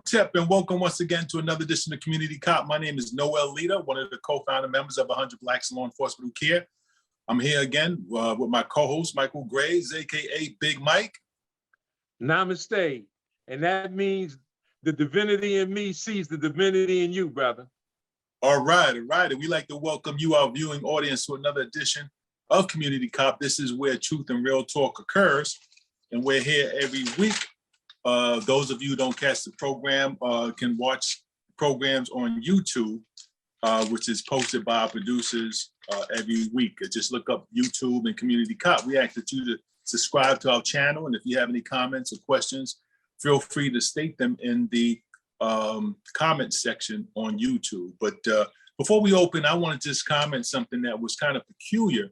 tip and welcome once again to another edition of Community Cop. My name is Noel Lita, one of the co-founder members of 100 Blacks in Law Enforcement Who Care. I'm here again with my co-host, Michael Graves, AKA Big Mike. Namaste. And that means the divinity in me sees the divinity in you, brother. All right. And we'd like to welcome you, our viewing audience, to another edition of Community Cop. This is where truth and real talk occurs. And we're here every week. Those of you who don't catch the program can watch programs on YouTube, which is posted by our producers every week. Just look up YouTube and Community Cop. We ask that you to subscribe to our channel. And if you have any comments or questions, feel free to state them in the comment section on YouTube. But before we open, I want to just comment something that was kind of peculiar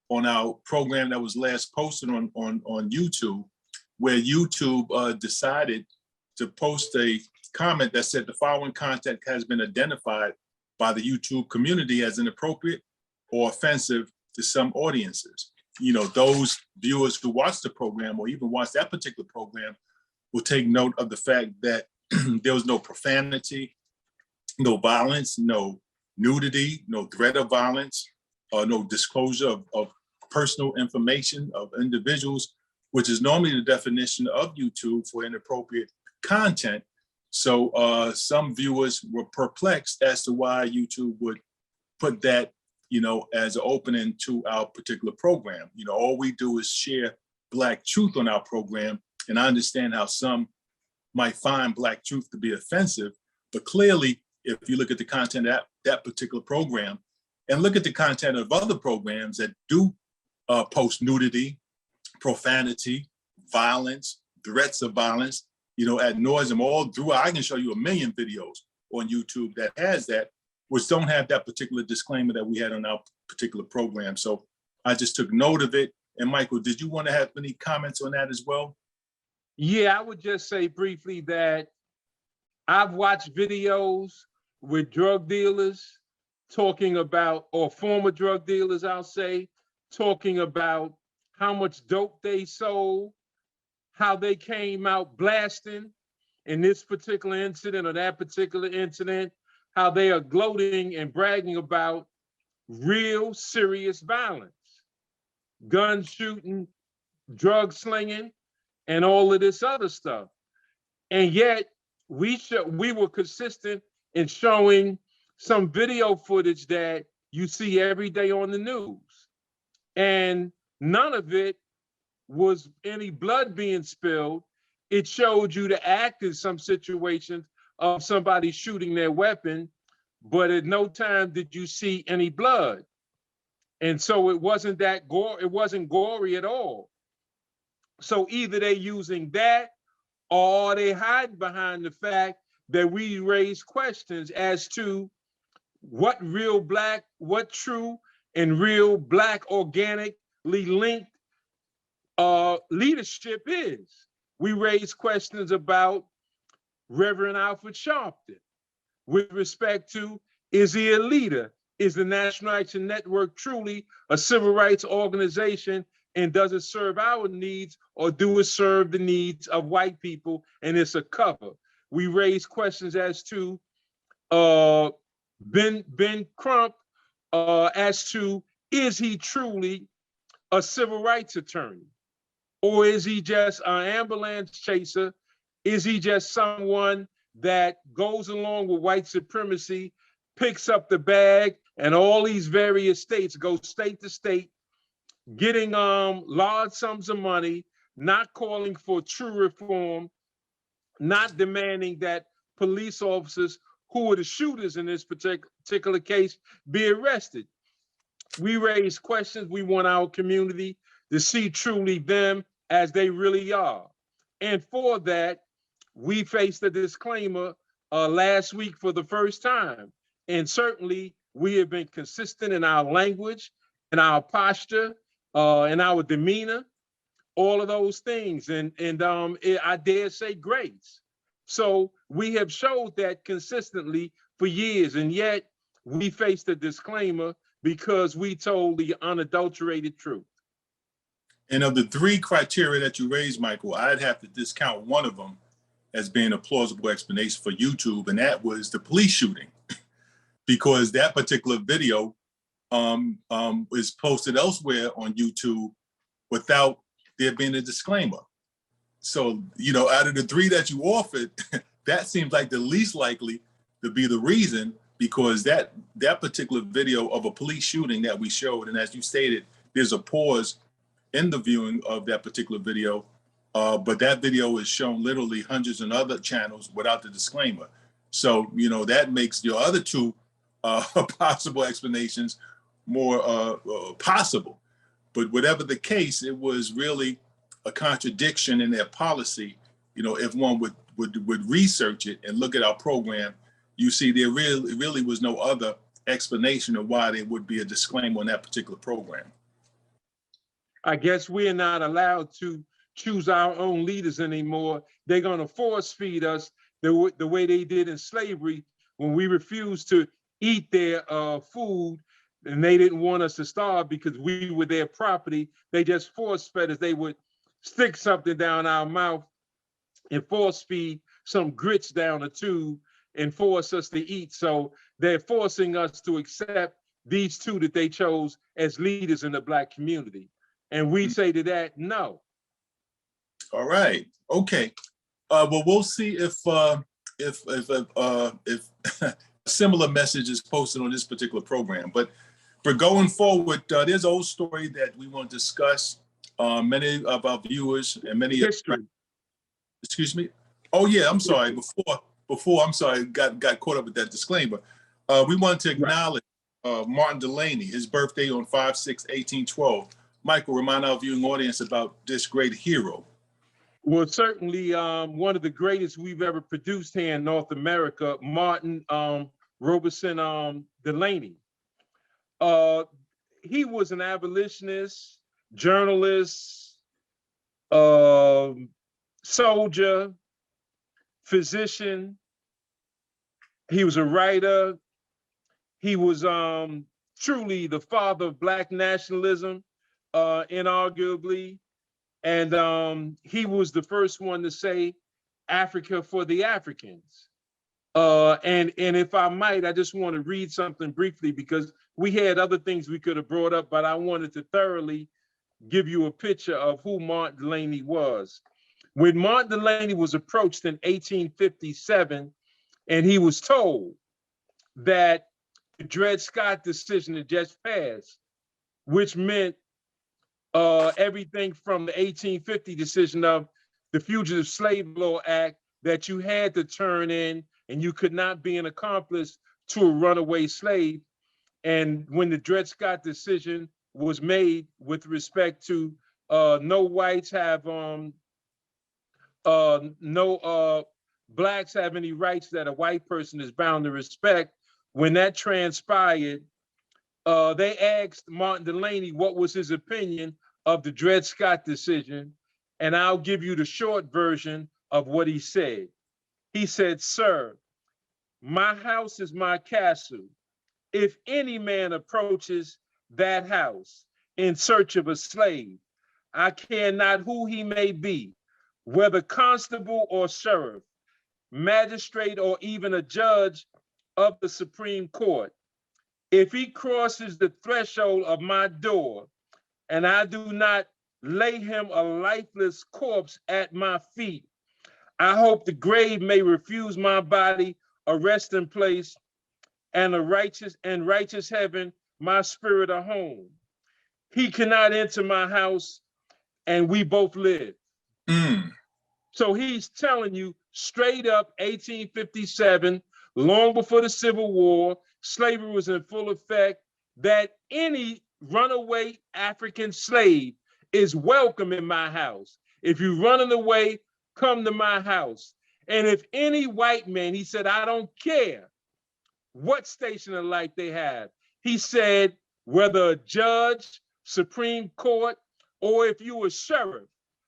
on our program that was last posted on YouTube, where YouTube decided to post a comment that said the following content has been identified by the YouTube community as inappropriate or offensive to some audiences. You know, those viewers who watch the program or even watch that particular program will take note of the fact that there was no profanity, no violence, no nudity, no threat of violence, no disclosure of personal information of individuals, which is normally the definition of YouTube for inappropriate content. So some viewers were perplexed as to why YouTube would put that, you know, as an opening to our particular program. You know, all we do is share Black truth on our program. And I understand how some might find Black truth to be offensive, but clearly, if you look at the content of that particular program and look at the content of other programs that do post nudity, profanity, violence, threats of violence, you know, ad nauseum, all through. I can show you a million videos on YouTube that has that, which don't have that particular disclaimer that we had on our particular program. So I just took note of it. And Michael, did you want to have any comments on that as well? Yeah, I would just say briefly that I've watched videos with drug dealers talking about, or former drug dealers, I'll say, talking about how much dope they sold, how they came out blasting in this particular incident or that particular incident, how they are gloating and bragging about real serious violence, gun shooting, drug slinging, and all of this other stuff. And yet we were consistent in showing some video footage that you see every day on the news. And none of it was any blood being spilled. It showed you the act in some situations of somebody shooting their weapon, but at no time did you see any blood. And so it wasn't that gore, it wasn't gory at all. So either they're using that or they hide behind the fact that we raise questions as to what real Black, what true and real Black organically linked leadership is. We raise questions about Reverend Alfred Sharpton with respect to, is he a leader? Is the National Action Network truly a civil rights organization? And does it serve our needs, or do it serve the needs of white people and it's a cover? We raise questions as to Ben Crump, as to, is he truly a civil rights attorney? Or is he just an ambulance chaser? Is he just someone that goes along with white supremacy, picks up the bag, and all these various states, go state to state, getting large sums of money, not calling for true reform, not demanding that police officers who are the shooters in this particular case be arrested? We raise questions. We want our community to see truly them as they really are. And for that, we faced a disclaimer last week for the first time. And certainly we have been consistent in our language, in our posture, in our demeanor, all of those things. And I dare say grace. So we have showed that consistently for years, and yet we faced a disclaimer because we told the unadulterated truth. And of the three criteria that you raised, Michael, I'd have to discount one of them, as being a plausible explanation for YouTube, and that was the police shooting, because that particular video is posted elsewhere on YouTube without there being a disclaimer. So, you know, out of the three that you offered, that seems like the least likely to be the reason, because that particular video of a police shooting that we showed, and as you stated, there's a pause in the viewing of that particular video, but that video is shown literally hundreds of other channels without the disclaimer. So, you know, that makes your other two possible explanations more possible. But whatever the case, it was really a contradiction in their policy. You know, if one would research it and look at our program, you see there really was no other explanation of why there would be a disclaimer on that particular program. I guess we're not allowed to choose our own leaders anymore. They're going to force feed us the way they did in slavery, when we refused to eat their food, and they didn't want us to starve because we were their property. They just force fed us. They would stick something down our mouth and force feed some grits down a tube and force us to eat. So they're forcing us to accept these two that they chose as leaders in the Black community. And we say to that, no. All right. Okay. Well, we'll see if a similar message is posted on this particular program. But for going forward, there's an old story that we want to discuss. Many of our viewers and many history. Excuse me. Oh yeah, I'm sorry. Before I'm sorry, got caught up with that disclaimer. We want to acknowledge Martin Delaney, his birthday on 5/6/1812. Michael, remind our viewing audience about this great hero. Well, certainly one of the greatest we've ever produced here in North America, Martin Robeson Delaney. He was an abolitionist, journalist, soldier, physician. He was a writer. He was truly the father of Black nationalism, inarguably. And he was the first one to say Africa for the Africans. And if I might, I just want to read something briefly, because we had other things we could have brought up, but I wanted to thoroughly give you a picture of who Martin Delaney was. When Martin Delaney was approached in 1857, and he was told that the Dred Scott decision had just passed, which meant everything from the 1850 decision of the Fugitive Slave Law Act, that you had to turn in and you could not be an accomplice to a runaway slave. And when the Dred Scott decision was made with respect to no whites have, no Blacks have any rights that a white person is bound to respect, when that transpired, they asked Martin Delaney what was his opinion of the Dred Scott decision. And I'll give you the short version of what he said. He said, "Sir, my house is my castle. If any man approaches that house in search of a slave, I care not who he may be, whether constable or sheriff, magistrate, or even a judge of the Supreme Court. If he crosses the threshold of my door and I do not lay him a lifeless corpse at my feet, I hope the grave may refuse my body a resting place, and a righteous heaven my spirit a home. He cannot enter my house, and we both live." So he's telling you straight up, 1857, long before the Civil War, slavery was in full effect, that any runaway African slave is welcome in my house. If you're running away, come to my house. And if any white man, he said, I don't care what station of life they have. He said, whether a judge, Supreme Court, or if you a sheriff,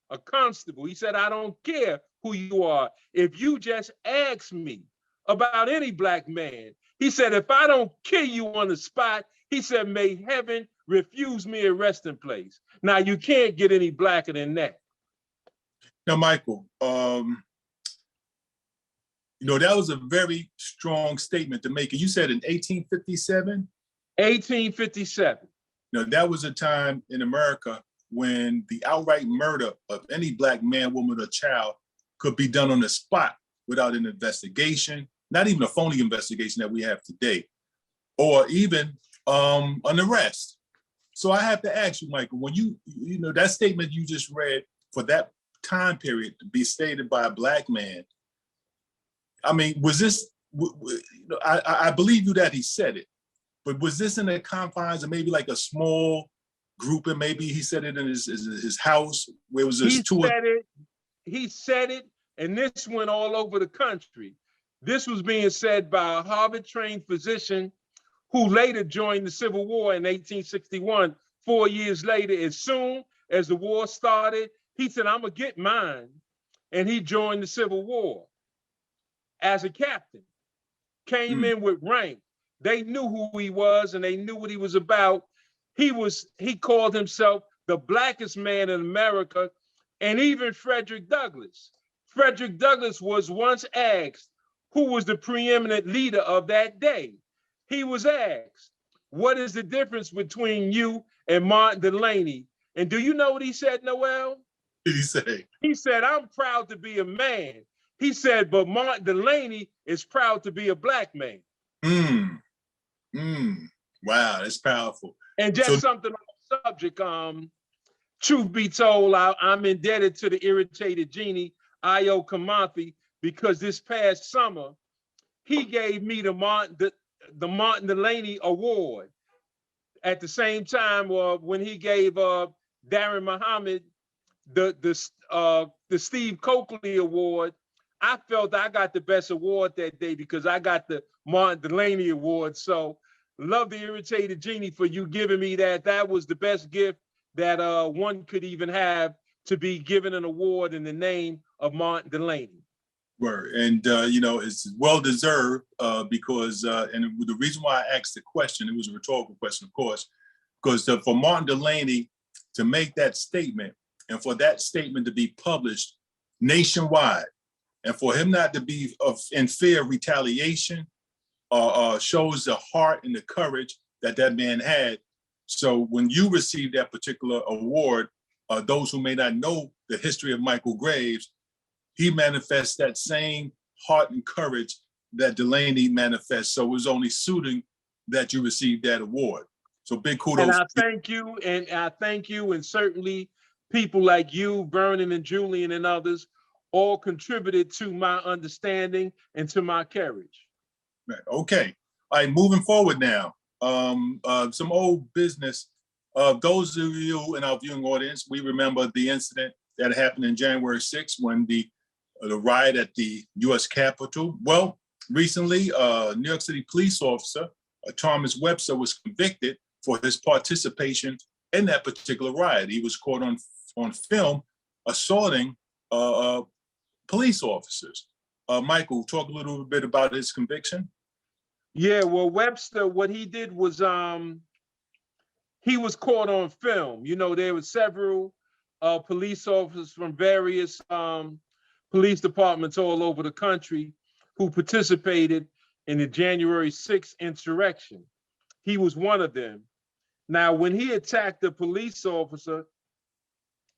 a constable, he said, I don't care who you are. If you just ask me about any Black man, he said, if I don't kill you on the spot, he said, may heaven refuse me a resting place. Now, you can't get any Blacker than that. Now, Michael, You know, that was a very strong statement to make. And you said in 1857? 1857. You know, that was a time in America when the outright murder of any Black man, woman, or child could be done on the spot without an investigation, not even a phony investigation that we have today, or even an arrest. So I have to ask you, Michael, when you know, that statement you just read for that time period to be stated by a Black man, I mean, was this, I believe you that he said it, but was this in the confines of maybe like a small group, and maybe he said it in his house where it was just two? He said it, and this went all over the country. This was being said by a Harvard-trained physician who later joined the Civil War in 1861. 4 years later, as soon as the war started, he said, "I'm gonna get mine," and he joined the Civil War as a captain. Came in with rank. They knew who he was and they knew what he was about. He called himself the blackest man in America, and even Frederick Douglass. Frederick Douglass was once asked who was the preeminent leader of that day. He was asked, "What is the difference between you and Martin Delaney?" And do you know what he said, Noel? What did he say? He said, "I'm proud to be a man." He said, "But Martin Delaney is proud to be a Black man." Wow, that's powerful. And just something on the subject, truth be told, I'm indebted to the irritated genie, Io Kamanthi, because this past summer, he gave me the Martin Delaney Award. At the same time, when he gave Darren Muhammad the Steve Coakley Award, I felt I got the best award that day because I got the Martin Delaney Award. So love the irritated genie for you giving me that. That was the best gift that one could even have, to be given an award in the name of Martin Delaney. Word. And, you know, it's well-deserved because, and the reason why I asked the question, it was a rhetorical question, of course, because for Martin Delaney to make that statement and for that statement to be published nationwide, and for him not to be in fear of retaliation, shows the heart and the courage that that man had. So when you receive that particular award, those who may not know the history of Michael Graves, he manifests that same heart and courage that Delaney manifests. So it was only suiting that you received that award. So big kudos. And I thank you, and certainly people like you, Vernon and Julian and others, all contributed to my understanding and to my courage. Right. Okay. All right, moving forward now. Some old business. Those of you in our viewing audience, we remember the incident that happened in January 6th when the riot at the U.S. Capitol. Well, recently, New York City police officer, Thomas Webster, was convicted for his participation in that particular riot. He was caught on film assaulting police officers. Michael, talk a little bit about his conviction. Yeah, well, Webster, what he did was he was caught on film. You know, there were several police officers from various police departments all over the country who participated in the January 6th insurrection. He was one of them. Now, when he attacked the police officer,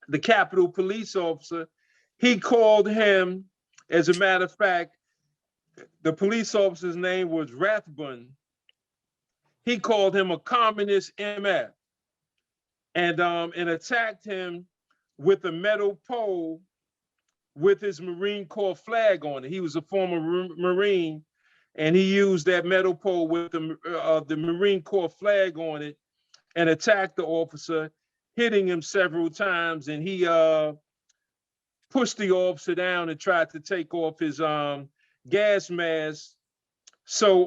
the Capitol police officer, he called him, as a matter of fact, the police officer's name was Rathbun. He called him a communist MF and attacked him with a metal pole with his Marine Corps flag on it. He was a former Marine, and he used that metal pole with the Marine Corps flag on it and attacked the officer, hitting him several times. And he pushed the officer down and tried to take off his gas mask. So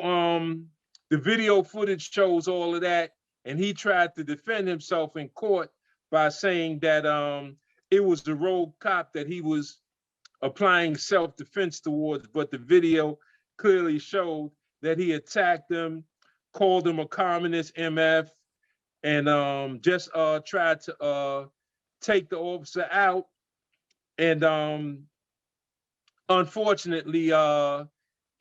the video footage shows all of that. And he tried to defend himself in court by saying that it was the rogue cop that he was applying self-defense towards, but the video clearly showed that he attacked him, called him a communist MF, and just tried to take the officer out. And unfortunately,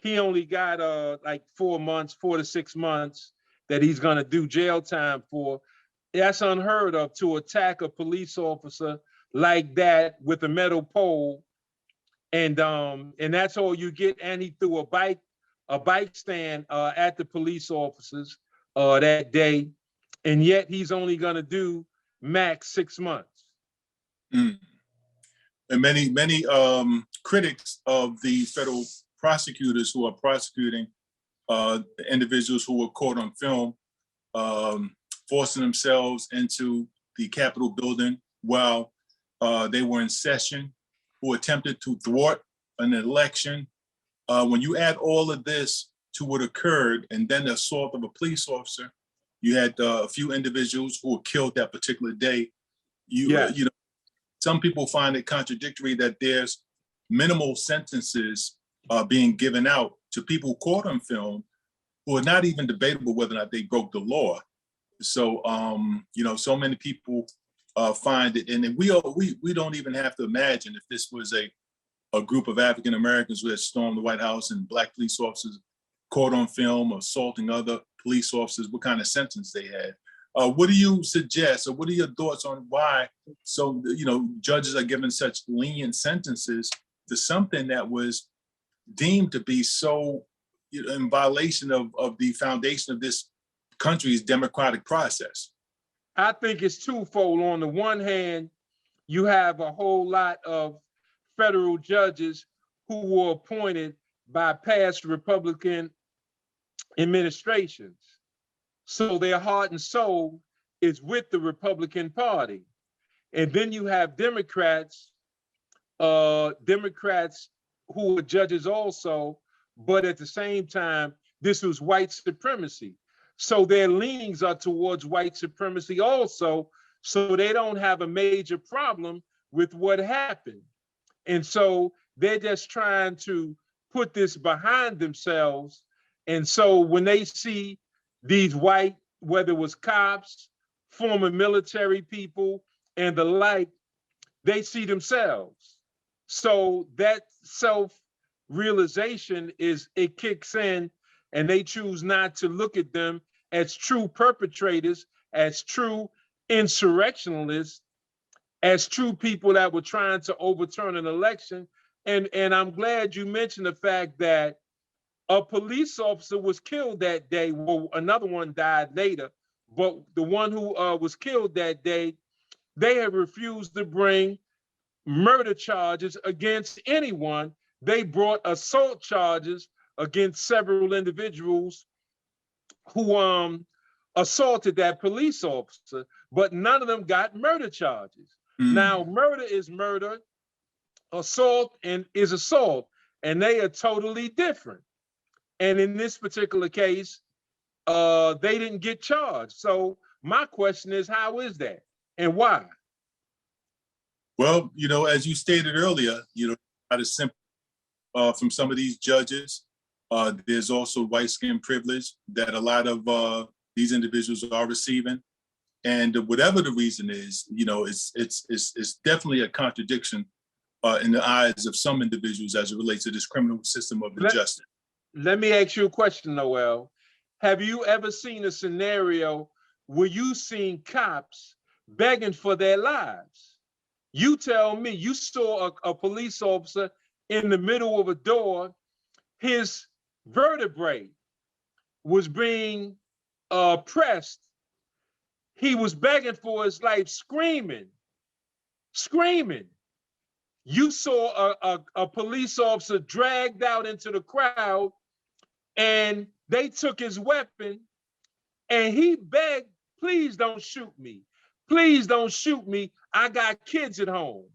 he only got like 4 months, 4 to 6 months that he's gonna do jail time for. That's unheard of, to attack a police officer like that with a metal pole, and that's all you get. And he threw a bike stand at the police officers that day, and yet he's only gonna do max 6 months. Mm. And many critics of the federal prosecutors who are prosecuting individuals who were caught on film, forcing themselves into the Capitol building while they were in session, who attempted to thwart an election. When you add all of this to what occurred, and then the assault of a police officer, you had a few individuals who were killed that particular day. You know, some people find it contradictory that there's minimal sentences being given out to people caught on film who are not even debatable whether or not they broke the law. So, you know, so many people find it, and we don't even have to imagine if this was a group of African Americans who had stormed the White House and Black police officers caught on film assaulting other police officers, what kind of sentence they had. What do you suggest, or what are your thoughts on why judges are given such lenient sentences to something that was deemed to be so in violation of the foundation of this country's democratic process? I think it's twofold. On the one hand, you have a whole lot of federal judges who were appointed by past Republican administrations. So their heart and soul is with the Republican Party. And then you have Democrats who are judges also, but at the same time, this was white supremacy. So their leanings are towards white supremacy also, so they don't have a major problem with what happened. And so they're just trying to put this behind themselves. And so when they see these white, whether it was cops, former military people, and the like, they see themselves. So that self-realization it kicks in, and they choose not to look at them as true perpetrators, as true insurrectionalists, as true people that were trying to overturn an election. And I'm glad you mentioned the fact that a police officer was killed that day. Well, another one died later, but the one who was killed that day, they have refused to bring murder charges against anyone. They brought assault charges against several individuals who assaulted that police officer, but none of them got murder charges. Now, murder is murder, assault is assault, and they are totally different. And in this particular case, they didn't get charged. So my question is, how is that and why? Well, as you stated earlier, out of simple from some of these judges, there's also white skin privilege that a lot of these individuals are receiving. And whatever the reason is, it's definitely a contradiction in the eyes of some individuals as it relates to this criminal system of injustice. Let me ask you a question, Noel. Have you ever seen a scenario where you seen cops begging for their lives? You tell me, you saw a police officer in the middle of a door, his vertebrae was being pressed. He was begging for his life, screaming. You saw a police officer dragged out into the crowd, and they took his weapon, and he begged, please don't shoot me. Please don't shoot me. I got kids at home.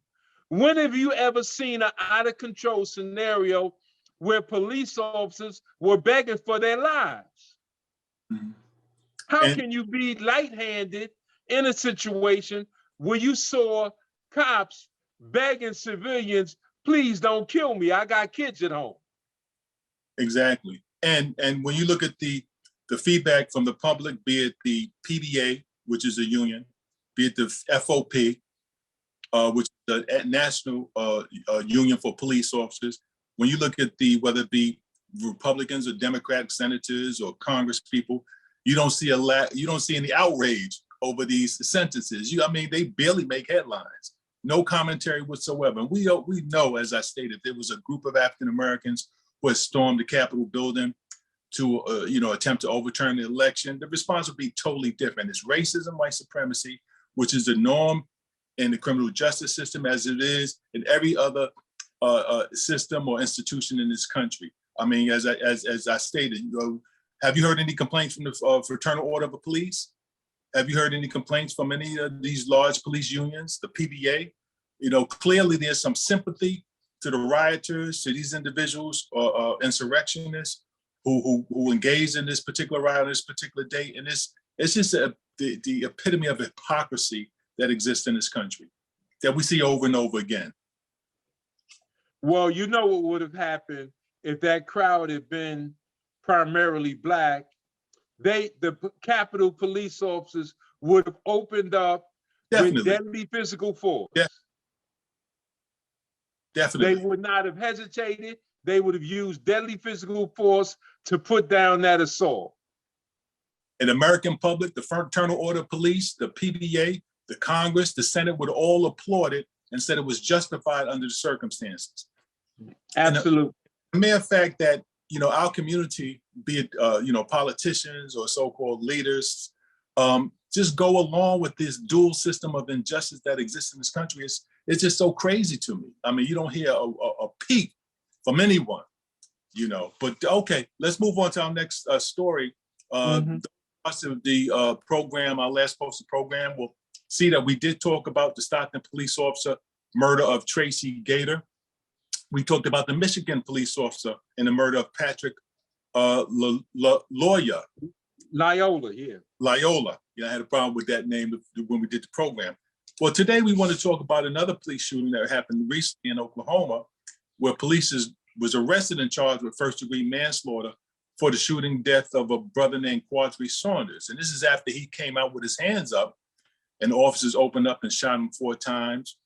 When have you ever seen an out of control scenario where police officers were begging for their lives? Mm-hmm. How can you be light-handed in a situation where you saw cops begging civilians, please don't kill me, I got kids at home? Exactly. And when you look at the feedback from the public, be it the PBA, which is a union, be it the FOP, which is the National Union for Police Officers, when you look at whether it be Republicans or Democratic senators or Congress people, you don't see any outrage over these sentences. I mean, they barely make headlines. No commentary whatsoever. And we know, as I stated, there was a group of African Americans who had stormed the Capitol building to, attempt to overturn the election. The response would be totally different. It's racism, white supremacy, which is the norm in the criminal justice system, as it is in every other system or institution in this country. I mean, as I stated, have you heard any complaints from the Fraternal Order of the Police? Have you heard any complaints from any of these large police unions, the PBA? Clearly there's some sympathy to the rioters, to these individuals or insurrectionists who engaged in this particular riot on this particular date. And it's just the epitome of hypocrisy that exists in this country that we see over and over again. Well, you know what would have happened if that crowd had been primarily Black. The Capitol police officers would have opened up with deadly physical force. Yeah. Definitely. They would not have hesitated. They would have used deadly physical force to put down that assault. And the American public, the Fraternal Order of Police, the PBA, the Congress, the Senate would all applaud it and said it was justified under the circumstances. Absolutely. The mere fact that, our community, be it, politicians or so-called leaders, just go along with this dual system of injustice that exists in this country, it's just so crazy to me. I mean, you don't hear a peep from anyone, But okay, let's move on to our next story. The program, our last posted program, we'll see that we did talk about the Stockton police officer murder of Tracy Gator. We talked about the Michigan police officer and the murder of Patrick Loyola. Loyola. I had a problem with that name when we did the program. Well, today we want to talk about another police shooting that happened recently in Oklahoma, where police was arrested and charged with first-degree manslaughter for the shooting death of a brother named Quadri Saunders. And this is after he came out with his hands up and the officers opened up and shot him 4 times.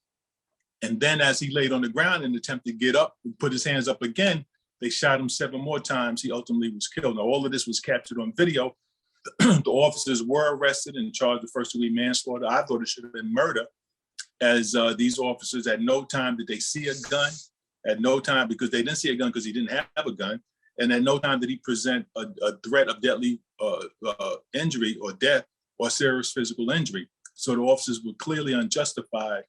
And then as he laid on the ground in an attempt to get up and put his hands up again, they shot him 7 more times. He ultimately was killed. Now, all of this was captured on video. The officers were arrested and charged with first-degree manslaughter. I thought it should have been murder, as these officers at no time did they see a gun, at no time, because they didn't see a gun because he didn't have a gun, and at no time did he present a threat of deadly injury or death or serious physical injury. So the officers were clearly unjustified.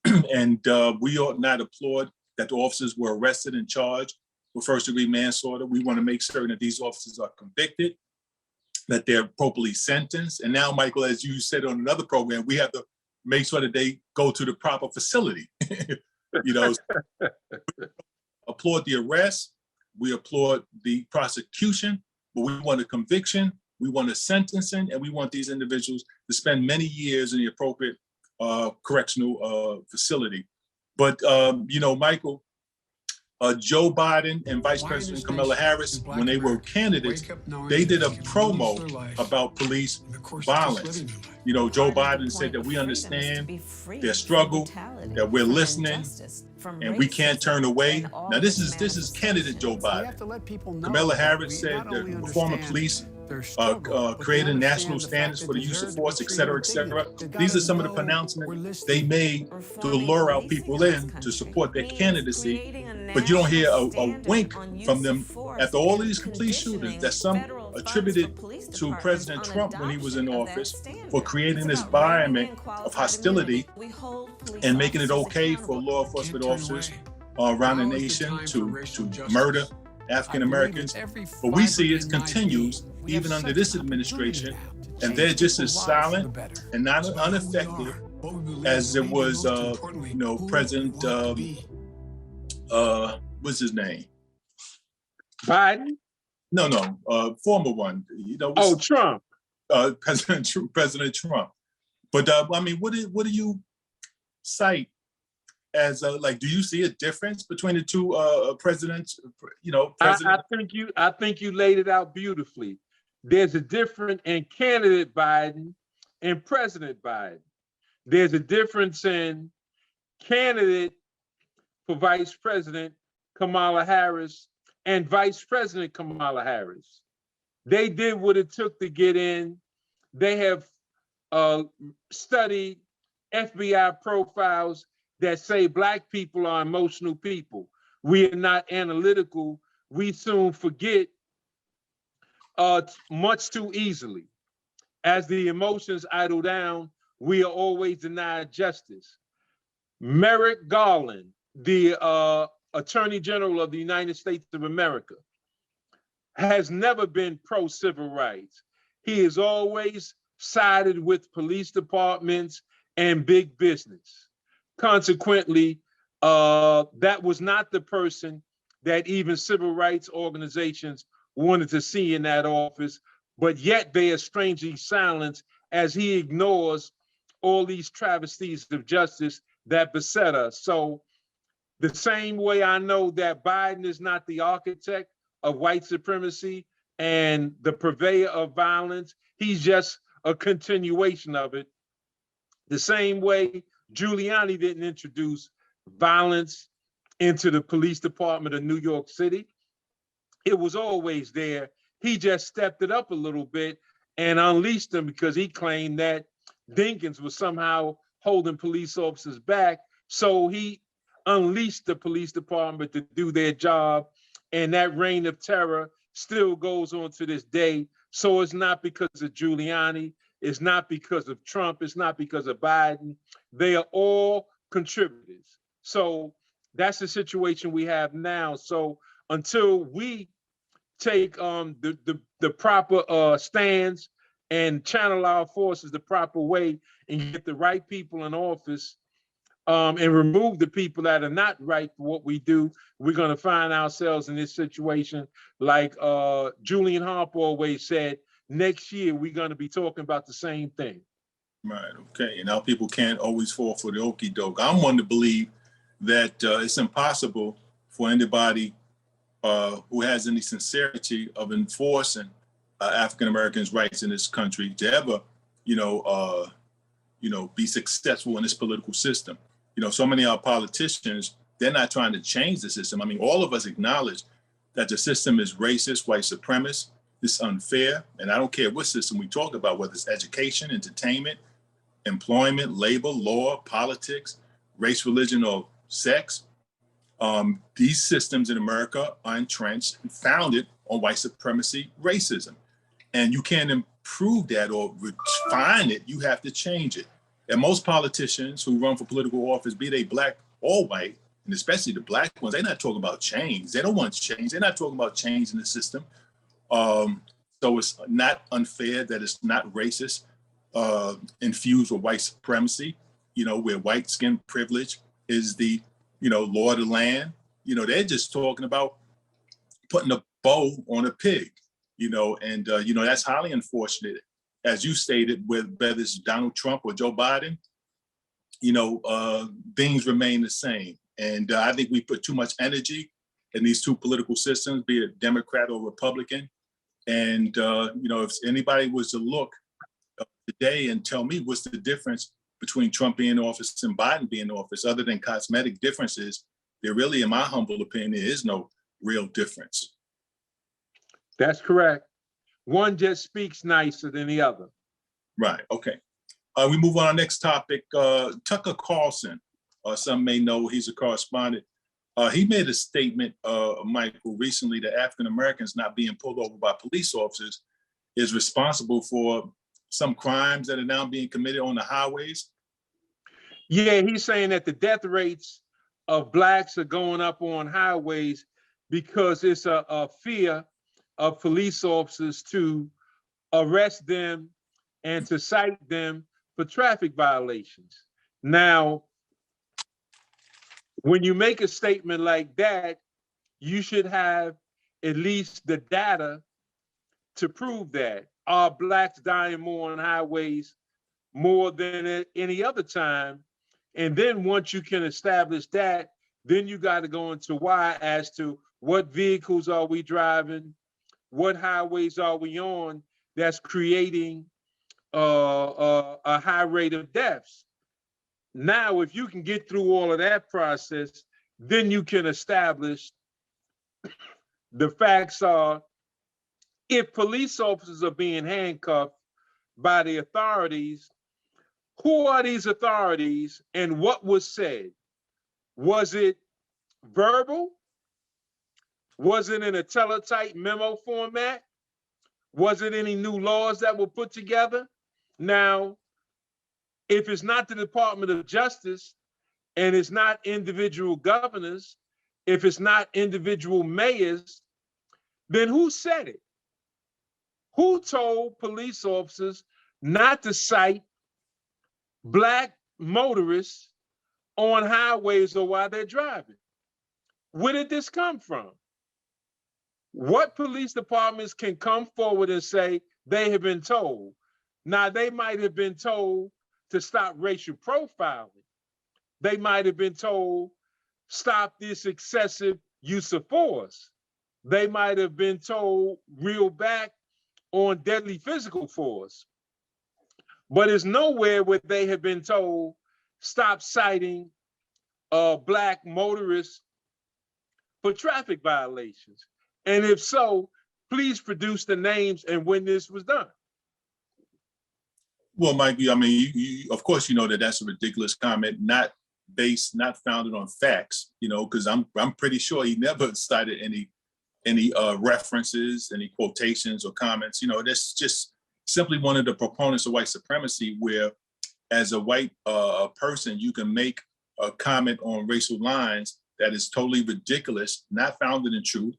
And we ought not applaud that the officers were arrested and charged with first-degree manslaughter. We want to make certain that these officers are convicted, that they're appropriately sentenced. And now, Michael, as you said on another program, we have to make sure that they go to the proper facility. Applaud the arrest. We applaud the prosecution, but we want a conviction. We want a sentencing, and we want these individuals to spend many years in the appropriate correctional facility. But, Michael, Joe Biden and Vice President Kamala Harris, when they were candidates, they did a promo about police violence. Joe Biden said that we understand their struggle, that we're listening, and we can't turn away. Now, this is candidate Joe Biden. Kamala Harris said that reforming police, creating national standards for the use of force, et cetera, et cetera. These are some of the pronouncements they made to lure out people in to support their candidacy. But you don't hear a wink from them after all of these police shootings that some attributed to President Trump when he was in office for creating this environment of hostility and making it okay for law enforcement officers around the nation to murder African Americans. But we see it continues even under this administration, and they're just as silent and not unaffected as it was, President, what's his name? Biden? No, former one. Trump. President Trump. But what do you cite as do you see a difference between the two presidents? I think you laid it out beautifully. There's a difference in candidate Biden and President Biden. There's a difference in candidate for Vice President Kamala Harris and Vice President Kamala Harris. They did what it took to get in. They have studied FBI profiles that say Black people are emotional people. We are not analytical. We soon forget much too easily. As the emotions idle down, we are always denied justice. Merrick Garland, the Attorney General of the United States of America, has never been pro-civil rights. He has always sided with police departments and big business. Consequently, that was not the person that even civil rights organizations wanted to see in that office, but yet they are strangely silenced as he ignores all these travesties of justice that beset us. So the same way I know that Biden is not the architect of white supremacy and the purveyor of violence, he's just a continuation of it. The same way Giuliani didn't introduce violence into the police department of New York City. It was always there. He just stepped it up a little bit and unleashed them because he claimed that Dinkins was somehow holding police officers back. So he unleashed the police department to do their job. And that reign of terror still goes on to this day. So it's not because of Giuliani. It's not because of Trump. It's not because of Biden. They are all contributors. So that's the situation we have now. So until we take the proper stands and channel our forces the proper way and get the right people in office and remove the people that are not right for what we do, we're going to find ourselves in this situation. Like Julian Harper always said, next year we're going to be talking about the same thing. Right, okay. And now people can't always fall for the okie doke. I'm one to believe that it's impossible for anybody who has any sincerity of enforcing African Americans' rights in this country to ever, be successful in this political system. So many of our politicians, they're not trying to change the system. I mean, all of us acknowledge that the system is racist, white supremacist, it's unfair, and I don't care what system we talk about, whether it's education, entertainment, employment, labor, law, politics, race, religion, or sex. These systems in America are entrenched and founded on white supremacy, racism. And you can't improve that or refine it, you have to change it. And most politicians who run for political office, be they Black or white, and especially the Black ones, they're not talking about change. They don't want change. They're not talking about change in the system. So it's not unfair that it's not racist, infused with white supremacy, where white skin privilege is the, law of the land. They're just talking about putting a bow on a pig, and that's highly unfortunate. As you stated, whether it's Donald Trump or Joe Biden, things remain the same. And I think we put too much energy in these two political systems, be it Democrat or Republican. And, if anybody was to look today and tell me what's the difference between Trump being in office and Biden being in office, other than cosmetic differences, there really, in my humble opinion, there is no real difference. That's correct. One just speaks nicer than the other. Right, okay. We move on to our next topic. Tucker Carlson, some may know he's a correspondent. He made a statement, Michael, recently that African Americans not being pulled over by police officers is responsible for some crimes that are now being committed on the highways. Yeah, he's saying that the death rates of Blacks are going up on highways because it's a fear of police officers to arrest them and to cite them for traffic violations. Now, when you make a statement like that, you should have at least the data to prove that. Are Blacks dying more on highways more than at any other time? And then once you can establish that, then you got to go into why as to what vehicles are we driving, what highways are we on that's creating a high rate of deaths. Now, if you can get through all of that process, then you can establish The facts are, if police officers are being handcuffed by the authorities, who are these authorities and what was said? Was it verbal? Was it in a teletype memo format? Was it any new laws that were put together? Now, if it's not the Department of Justice and it's not individual governors, if it's not individual mayors, then who said it? Who told police officers not to cite Black motorists on highways or while they're driving? Where did this come from? What police departments can come forward and say they have been told? Now, they might have been told to stop racial profiling. They might have been told, stop this excessive use of force. They might have been told, reel back on deadly physical force. But it's nowhere where they have been told, stop citing Black motorists for traffic violations. And if so, please produce the names and when this was done. Well, Mike, I mean, you of course, you know that that's a ridiculous comment, not founded on facts, you know, because I'm pretty sure he never cited any references, any quotations or comments. You know, that's just simply one of the proponents of white supremacy, where as a white person, you can make a comment on racial lines that is totally ridiculous, not founded in truth.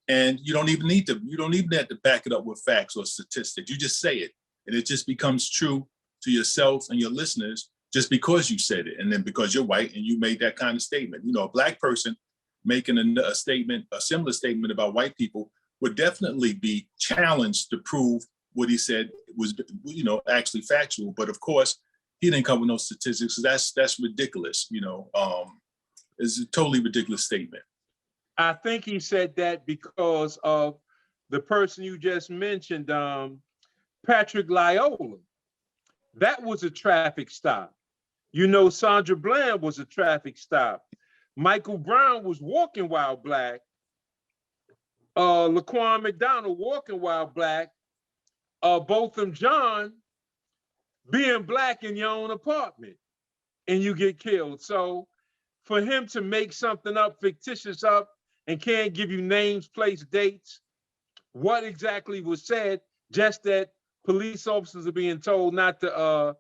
And you don't even have to back it up with facts or statistics. You just say it, and it just becomes true to yourself and your listeners just because you said it, and then because you're white and you made that kind of statement. You know, a Black person making a statement, a similar statement about white people, would definitely be challenged to prove what he said was, you know, actually factual. But of course, he didn't come with no statistics. So that's ridiculous. You know, it's a totally ridiculous statement. I think he said that because of the person you just mentioned, Patrick Loyola. That was a traffic stop. You know, Sandra Bland was a traffic stop. Michael Brown was walking while Black. Laquan McDonald walking while Black. Botham John being Black in your own apartment and you get killed. So for him to make something up, fictitious up, and can't give you names, place, dates, what exactly was said, just that police officers are being told not to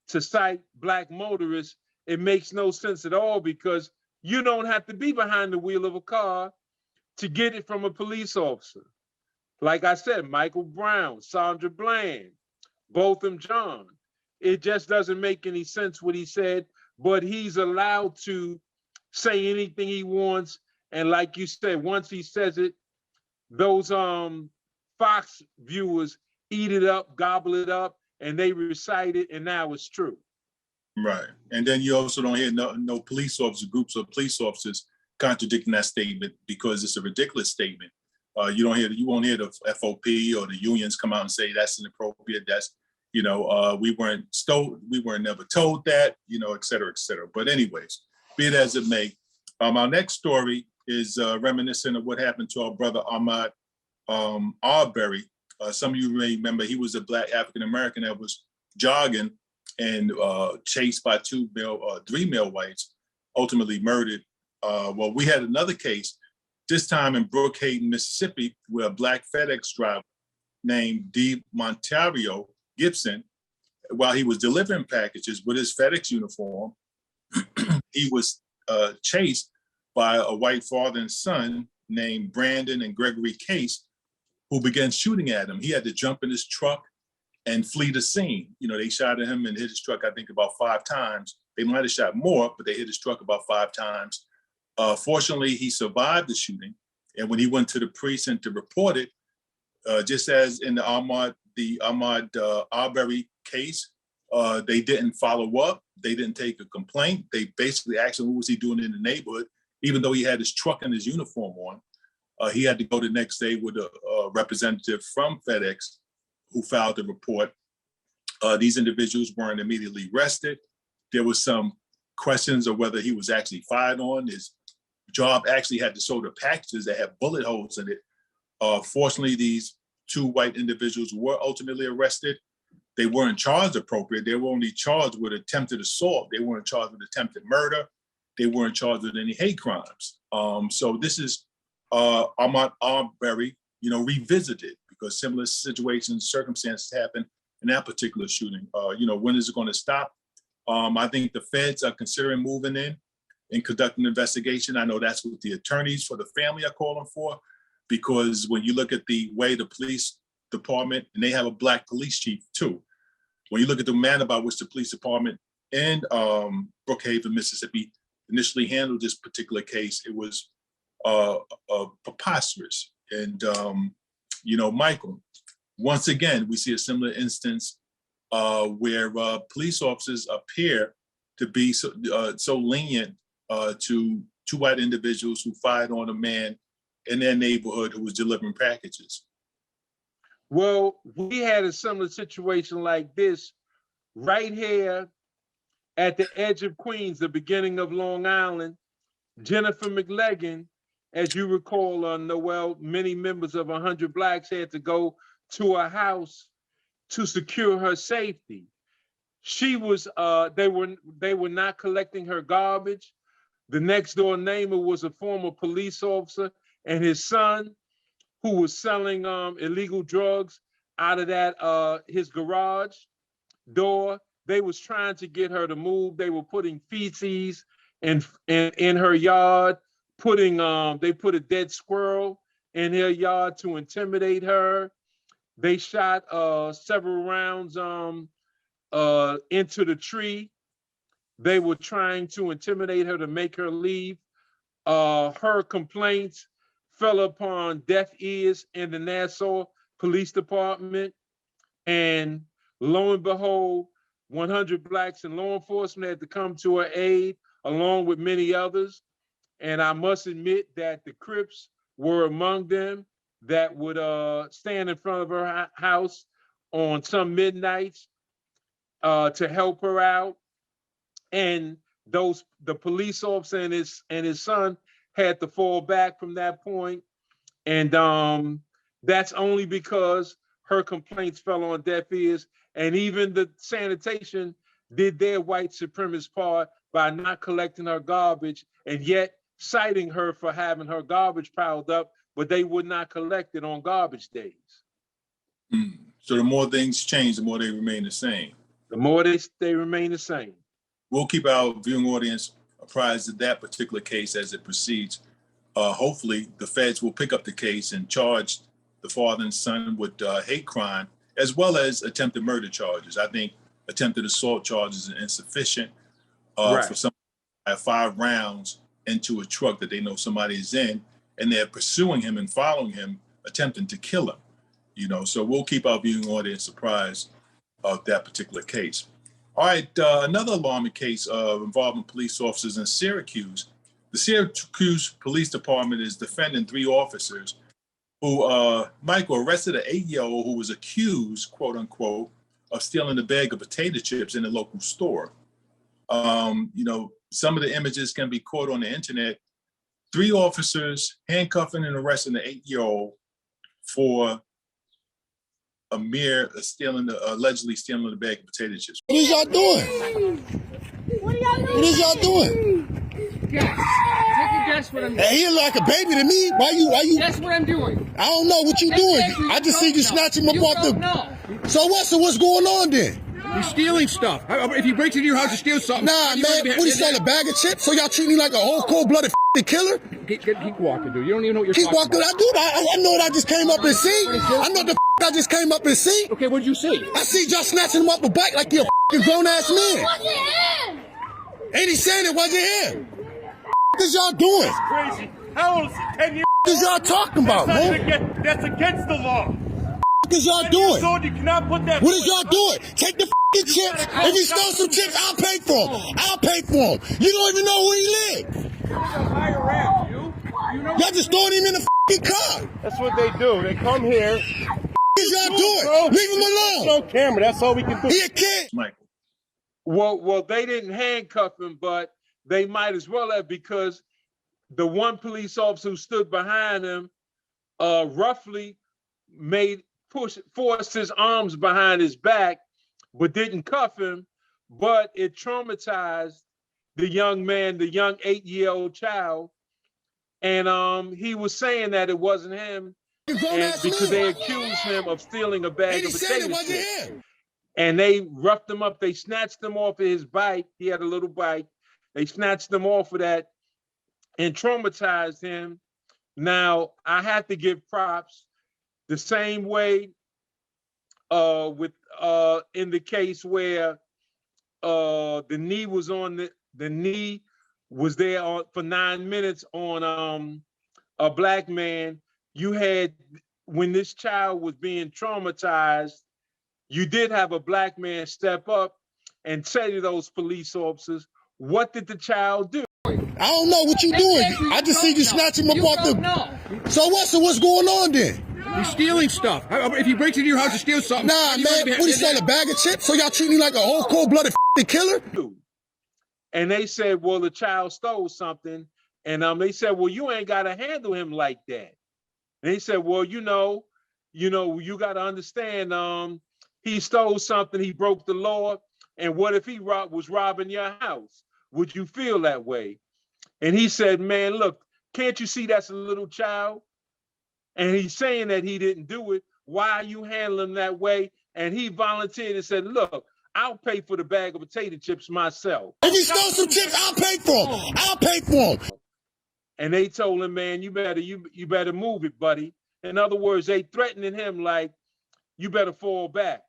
cite Black motorists, it makes no sense at all, because you don't have to be behind the wheel of a car to get it from a police officer. Like I said, Michael Brown, Sandra Bland, Botham John. It just doesn't make any sense what he said, but he's allowed to say anything he wants. And like you said, once he says it, those Fox viewers eat it up, gobble it up, and they recite it, and now it's true. Right. And then you also don't hear no police officer, groups of police officers contradicting that statement, because it's a ridiculous statement. You won't hear the FOP or the unions come out and say that's inappropriate. That's, you know, we weren't never told that, you know, et cetera, et cetera. But anyways, be it as it may, our next story is reminiscent of what happened to our brother Ahmaud Arbery. Some of you may remember he was a Black African-American that was jogging and chased by three male whites, ultimately murdered. Well, we had another case, this time in Brookhaven, Mississippi, where a Black FedEx driver named D. Montario Gibson, while he was delivering packages with his FedEx uniform, he was chased by a white father and son named Brandon and Gregory Case, who began shooting at him. He had to jump in his truck and flee the scene. You know, they shot at him and hit his truck, I think, about 5 times. They might have shot more, but they hit his truck about 5 times. Fortunately, he survived the shooting. And when he went to the precinct to report it, just as in the Ahmaud Arbery case, they didn't follow up. They didn't take a complaint. They basically asked him what was he doing in the neighborhood, even though he had his truck and his uniform on. He had to go the next day with a representative from FedEx who filed the report. These individuals weren't immediately arrested. There was some questions of whether he was actually fired on. His job actually had to show the packages that had bullet holes in it Fortunately, these two white individuals were ultimately arrested. They weren't charged appropriate. They were only charged with attempted assault. They weren't charged with attempted murder. They weren't charged with any hate crimes. So this is Ahmaud Arbery, revisited, because similar situations, circumstances happen in that particular shooting. When is it going to stop? I think the feds are considering moving in and conducting an investigation. I know that's what the attorneys for the family are calling for, because when you look at the way the police department, and they have a Black police chief too, when you look at the manner by which the police department in Brookhaven, Mississippi, initially handled this particular case, it was preposterous. And, Michael, once again, we see a similar instance where police officers appear to be so lenient to two white individuals who fired on a man in their neighborhood who was delivering packages. Well, we had a similar situation like this right here at the edge of Queens, the beginning of Long Island. Jennifer McLegan, as you recall, Noel, many members of 100 Blacks had to go to a house to secure her safety. She was, they were not collecting her garbage. The next door neighbor was a former police officer, and his son, who was selling illegal drugs out of that his garage door. They was trying to get her to move. They were putting feces in her yard, they put a dead squirrel in her yard to intimidate her. They shot several rounds into the tree. They were trying to intimidate her to make her leave. Her complaints fell upon deaf ears in the Nassau Police Department. And lo and behold, 100 Blacks in law enforcement had to come to her aid, along with many others. And I must admit that the Crips were among them that would stand in front of her house on some midnights to help her out. And the police officer and his son had to fall back from that point. And that's only because her complaints fell on deaf ears. And even the sanitation did their white supremacist part by not collecting her garbage, and yet citing her for having her garbage piled up, but they would not collect it on garbage days. So the more things change, the more they remain the same. The more they remain the same. We'll keep our viewing audience apprised of that particular case as it proceeds. Hopefully, the feds will pick up the case and charge the father and son with hate crime, as well as attempted murder charges. I think attempted assault charges are insufficient for someone to have 5 rounds into a truck that they know somebody is in, and they're pursuing him and following him, attempting to kill him. So we'll keep our viewing audience apprised of that particular case. All right, another alarming case involving police officers in Syracuse. The Syracuse Police Department is defending 3 officers who, Michael, arrested an 8-year-old who was accused, quote unquote, of stealing a bag of potato chips in a local store. Some of the images can be caught on the internet. 3 officers handcuffing and arresting an 8-year-old for allegedly stealing a bag of potato chips. What is y'all doing? What is y'all doing? Guess. Take a guess what I'm doing. Hey, he like a baby to me. Why you? Guess what I'm doing. I don't know what you doing. I just see you snatch him up off the. So what's going on then? You're stealing stuff. If you break into your house to steal something. Nah, man. What you saying? A bag of chips? So y'all treat me like a whole cold-blooded killer? Keep walking, dude. You don't even know what you're Keep talking walking. about. I know what I just came up and see. I know the I just came up and see. Okay, what did you see? I see y'all snatching him up a bike like you're a grown-ass man. Ain't he saying it wasn't him? What is y'all doing? Crazy. How old is he? 10 years? What is y'all talking about, man? That's against the law. What is y'all doing? You cannot put that. What is y'all doing? Take the chips. If he stole some chips, I'll pay for him. I'll pay for him. You don't even know where he lives. Y'all just throwing him in the car. That's what they do. They come here. What is y'all doing? Leave him alone. No camera. That's all we can do. He a kid. Michael. Well, they didn't handcuff him, but they might as well have, because the one police officer who stood behind him roughly forced his arms behind his back, but didn't cuff him, but it traumatized the young man, the young 8-year-old child. And he was saying that it wasn't him, and because they accused him of stealing a bag of potato chips. And they roughed him up. They snatched him off of his bike. He had a little bike. They snatched him off of that and traumatized him. Now, I have to give props the same way in the case where the knee was on the knee was there for 9 minutes on a black man. You had, when this child was being traumatized, you did have a black man step up and say to those police officers, what did the child do? I don't know what you doing. I just see you snatch him up off the. So what? So what's going on then? He's stealing stuff. If he breaks into your house to steal something. Nah, man. What, he stole a bag of chips? So y'all treat me like a whole cold-blooded killer? And they said, well, the child stole something. And they said, well, you ain't got to handle him like that. And they said, well, you got to understand, he stole something, he broke the law. And what if he was robbing your house? Would you feel that way? And he said, man, look, can't you see that's a little child? And he's saying that he didn't do it. Why are you handling him that way? And he volunteered and said, look, I'll pay for the bag of potato chips myself. If he stole some chips, I'll pay for them. I'll pay for them. And they told him, man, you better move it, buddy. In other words, they threatening him like, you better fall back.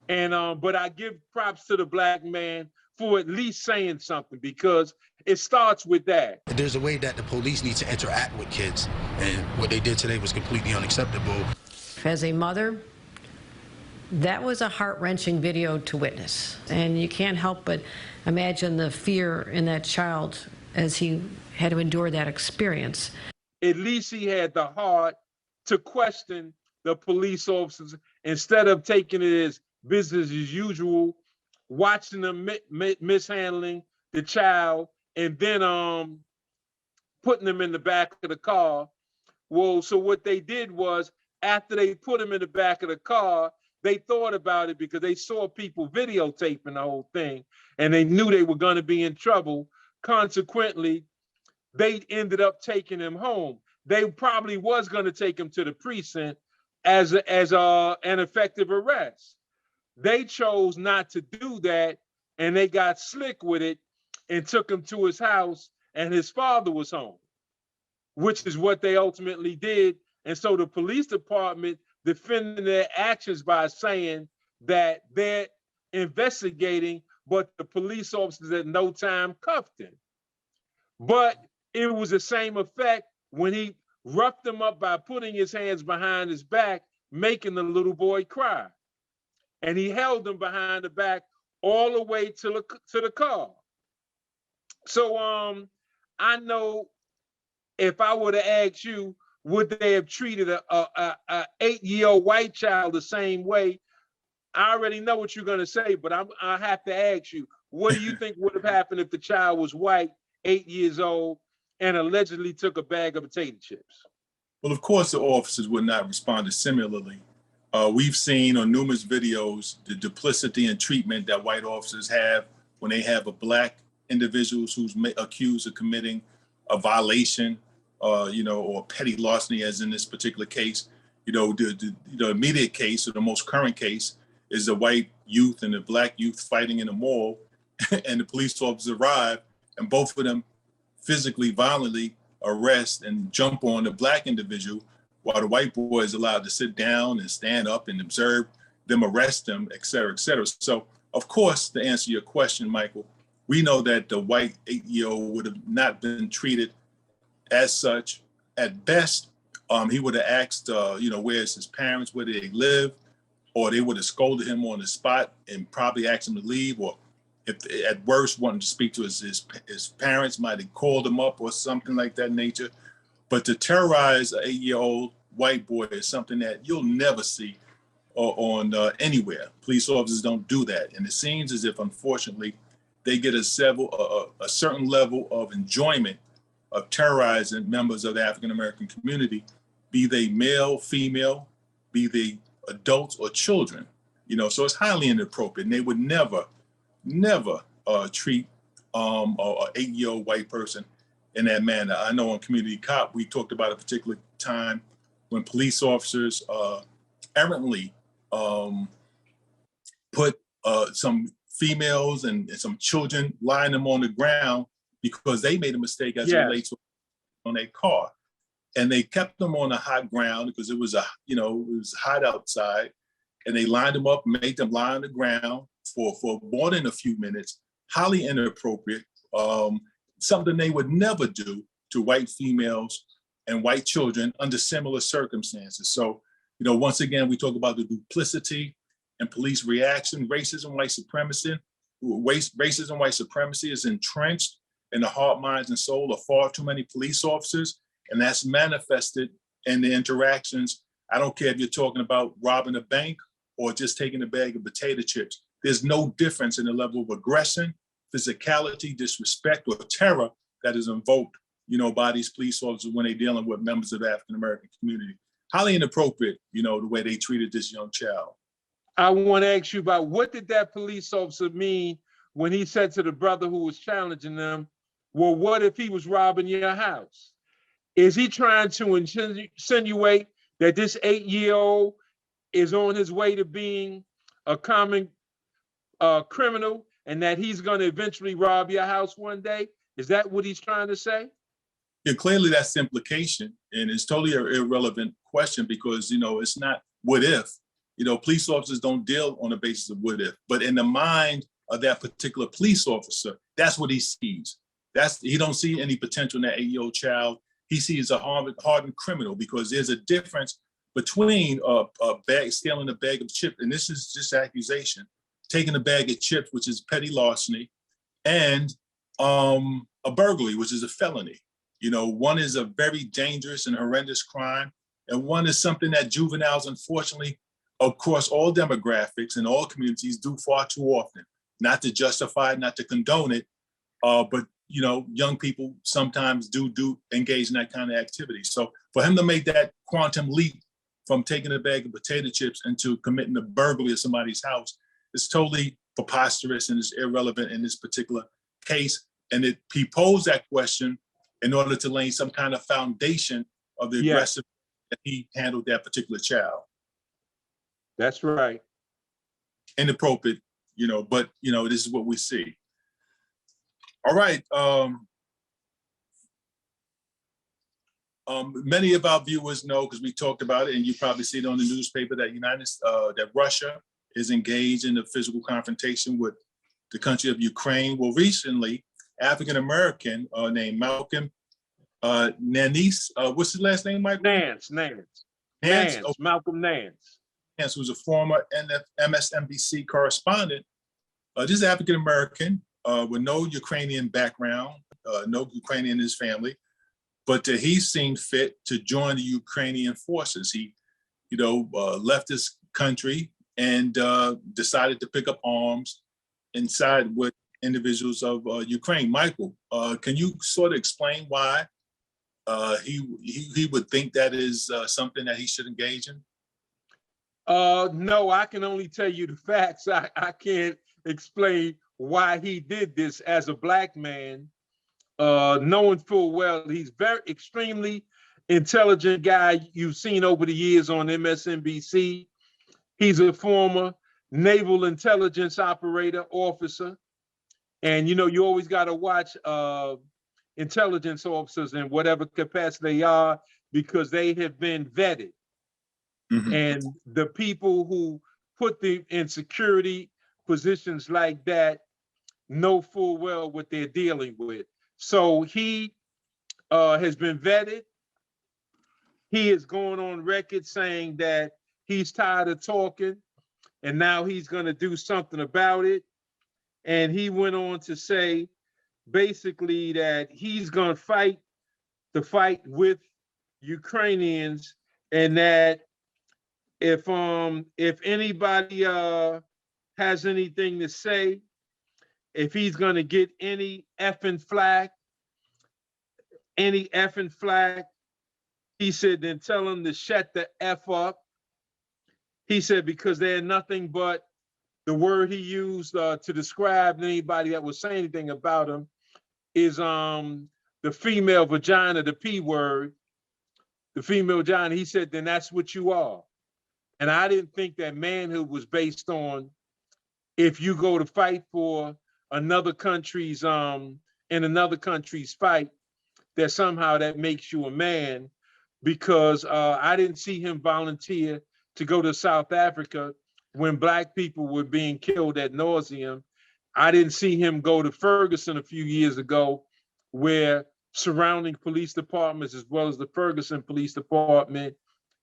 And but I give props to the black man for at least saying something, because it starts with that. There's a way that the police need to interact with kids, and what they did today was completely unacceptable. As a mother, that was a heart-wrenching video to witness, and you can't help but imagine the fear in that child as he had to endure that experience. At least he had the heart to question the police officers instead of taking it as business as usual, watching them mishandling the child, and then putting them in the back of the car. Well, so what they did was, after they put him in the back of the car, they thought about it because they saw people videotaping the whole thing, and they knew they were going to be in trouble. Consequently, they ended up taking him home. They probably was going to take him to the precinct as an effective arrest. They chose not to do that, and they got slick with it and took him to his house, and his father was home, which is what they ultimately did. And so the police department defended their actions by saying that they're investigating, but the police officers at no time cuffed him. But it was the same effect when he roughed him up by putting his hands behind his back, making the little boy cry. And he held him behind the back all the way to the car. So I know if I were to ask you, would they have treated a 8-year-old white child the same way? I already know what you're going to say, but I have to ask you, what do you think would have happened if the child was white, 8 years old, and allegedly took a bag of potato chips? Well, of course, the officers would not respond similarly. We've seen on numerous videos the duplicity and treatment that white officers have when they have a black individual who's accused of committing a violation, or petty larceny, as in this particular case. The immediate case, or the most current case, is a white youth and a black youth fighting in a mall, and the police officers arrive, and both of them physically, violently arrest and jump on the black individual, while the white boy is allowed to sit down and stand up and observe them arrest them, et cetera, et cetera. So, of course, to answer your question, Michael, we know that the white 8-year-old would have not been treated as such. At best, he would have asked, where's his parents, where do they live, or they would have scolded him on the spot and probably asked him to leave, or if at worst wanted to speak to his parents, might have called him up or something like that nature. But to terrorize an 8-year-old white boy is something that you'll never see on anywhere. Police officers don't do that. And it seems as if, unfortunately, they get a certain level of enjoyment of terrorizing members of the African-American community be they male, female, be they adults or children. So it's highly inappropriate, and they would never treat a 8-year-old white person in that manner. I know on Community Cop, we talked about a particular time when police officers errantly put some females and some children, lying them on the ground because they made a mistake as it relates to on their car. And they kept them on the hot ground because it was it was hot outside, and they lined them up, made them lie on the ground for more than a few minutes. Highly inappropriate, something they would never do to white females and white children under similar circumstances. So, once again, we talk about the duplicity and police reaction. Racism, white supremacy is entrenched in the heart, minds, and soul of far too many police officers, and that's manifested in the interactions. I don't care if you're talking about robbing a bank or just taking a bag of potato chips. There's no difference in the level of aggression, physicality, disrespect, or terror that is invoked, by these police officers when they're dealing with members of the African-American community. Highly inappropriate, the way they treated this young child. I want to ask you about, what did that police officer mean when he said to the brother who was challenging them, well, what if he was robbing your house? Is he trying to insinuate that this 8-year-old is on his way to being a common criminal and that he's going to eventually rob your house one day? Is that what he's trying to say? Yeah, clearly that's the implication, and it's totally an irrelevant question because, it's not what if. Police officers don't deal on the basis of what if, but in the mind of that particular police officer, that's what he sees. He don't see any potential in that 8-year-old child. He sees a hardened criminal, because there's a difference between stealing a bag of chips, and this is just accusation, taking a bag of chips, which is petty larceny, and a burglary, which is a felony. One is a very dangerous and horrendous crime, and one is something that juveniles, unfortunately, across all demographics and all communities, do far too often. Not to justify it, not to condone it, but young people sometimes do engage in that kind of activity. So for him to make that quantum leap from taking a bag of potato chips into committing a burglary of somebody's house is totally preposterous and is irrelevant in this particular case. And he posed that question in order to lay some kind of foundation of the aggressive that he handled that particular child. That's right. Inappropriate, but this is what we see. All right. Many of our viewers know, because we talked about it, and you probably see it on the newspaper, that that Russia is engaged in a physical confrontation with the country of Ukraine. Well, recently, African-American named Malcolm Nance, what's his last name, Mike? Nance. Oh, Malcolm Nance. Nance, who's a former MSNBC correspondent. This is African-American with no Ukrainian background, no Ukrainian in his family, but he's seen fit to join the Ukrainian forces. He, left his country and decided to pick up arms and side with individuals of Ukraine. Michael, can you sort of explain why he would think that is something that he should engage in? No, I can only tell you the facts. I can't explain why he did this as a Black man, knowing full well he's very extremely intelligent guy you've seen over the years on MSNBC. He's a former naval intelligence operator officer. And, you always got to watch intelligence officers in whatever capacity they are, because they have been vetted. Mm-hmm. And the people who put them in security positions like that know full well what they're dealing with. So he has been vetted. He is going on record saying that he's tired of talking and now he's going to do something about it. And he went on to say basically that he's going to fight the fight with Ukrainians, and that if anybody has anything to say, if he's going to get any effing flack, He said, then tell them to shut the F up. He said, because they're nothing but the word he used to describe anybody that would say anything about him is the female vagina, the P word, the female vagina. He said, then that's what you are. And I didn't think that manhood was based on if you go to fight for another country's in another country's fight, that somehow that makes you a man, because I didn't see him volunteer to go to South Africa when Black people were being killed ad nauseum. I didn't see him go to Ferguson a few years ago, where surrounding police departments, as well as the Ferguson Police Department,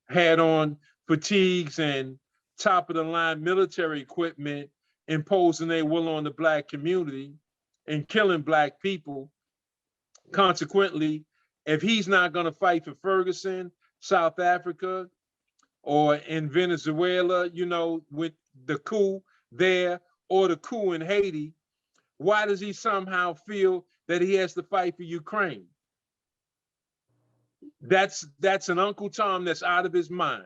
had on fatigues and top of the line military equipment, imposing their will on the Black community and killing Black people. Consequently, if he's not going to fight for Ferguson, South Africa, or in Venezuela, you know, with the coup there, or the coup in Haiti, why does he somehow feel that he has to fight for Ukraine? That's an Uncle Tom that's out of his mind.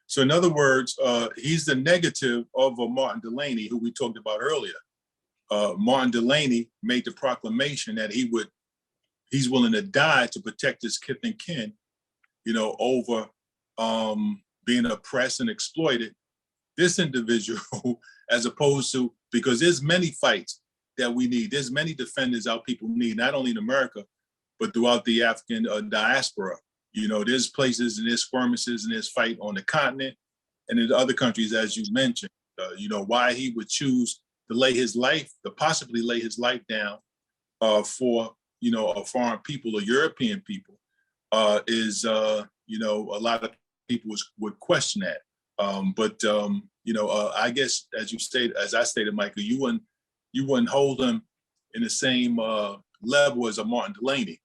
So in other words, he's the negative of Martin Delaney, who we talked about earlier. Martin Delaney made the proclamation that he's willing to die to protect his kith and kin, you know, over being oppressed and exploited. This individual, as opposed to, because there's many fights that we need. There's many defenders our people need, not only in America, but throughout the African diaspora. You know, there's places and there's skirmishes and there's fight on the continent and in other countries, as you mentioned. You know, why he would choose to lay his life, to possibly lay his life down for, you know, a foreign people or European people is, you know, a lot of people would question that. You know, I guess, as I stated, Michael, you wouldn't hold him in the same level as a Martin Delaney.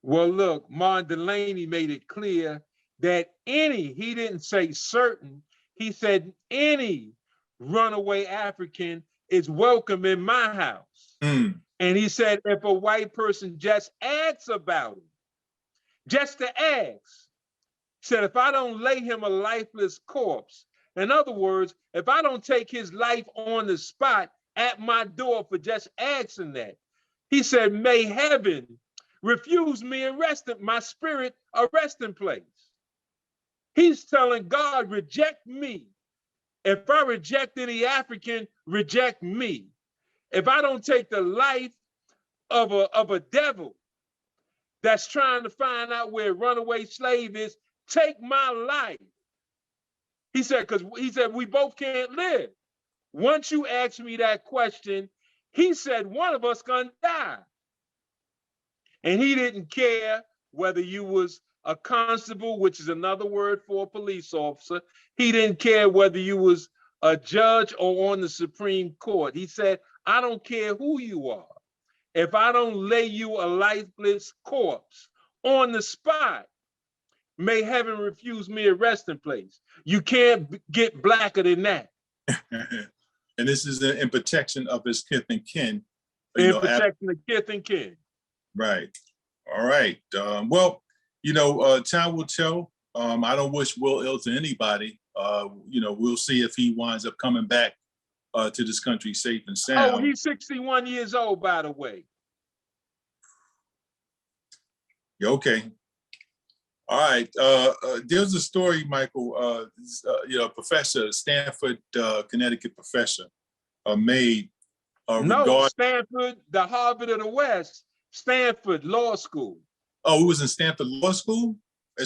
Well, look, Martin Delaney made it clear that he didn't say certain, he said any runaway African is welcome in my house. And he said, if a white person just asks about him, just to ask, said, if I don't lay him a lifeless corpse, in other words, if I don't take his life on the spot at my door for just asking that, he said, may heaven refuse me my spirit a resting place. He's telling God, reject me. If I reject any African, reject me. If I don't take the life of a devil that's trying to find out where a runaway slave is, take my life. He said, because he said, we both can't live. Once you ask me that question, he said, one of us gonna die. And he didn't care whether you was a constable, which is another word for a police officer. He didn't care whether you was a judge or on the Supreme Court. He said, I don't care who you are. If I don't lay you a lifeless corpse on the spot, may heaven refuse me a resting place. You can't get blacker than that. And this is in protection of his kith and kin. In protection of kith and kin. Right. All right. Well, you know, time will tell. I don't wish Will ill to anybody. You know, we'll see if he winds up coming back to this country safe and sound. Oh, he's 61 years old, by the way. Yeah, okay. All right. There's a story, Michael, you know, professor, Stanford, Connecticut professor made no, Stanford, the Harvard of the West, Stanford Law School. Oh, it was in Stanford Law School?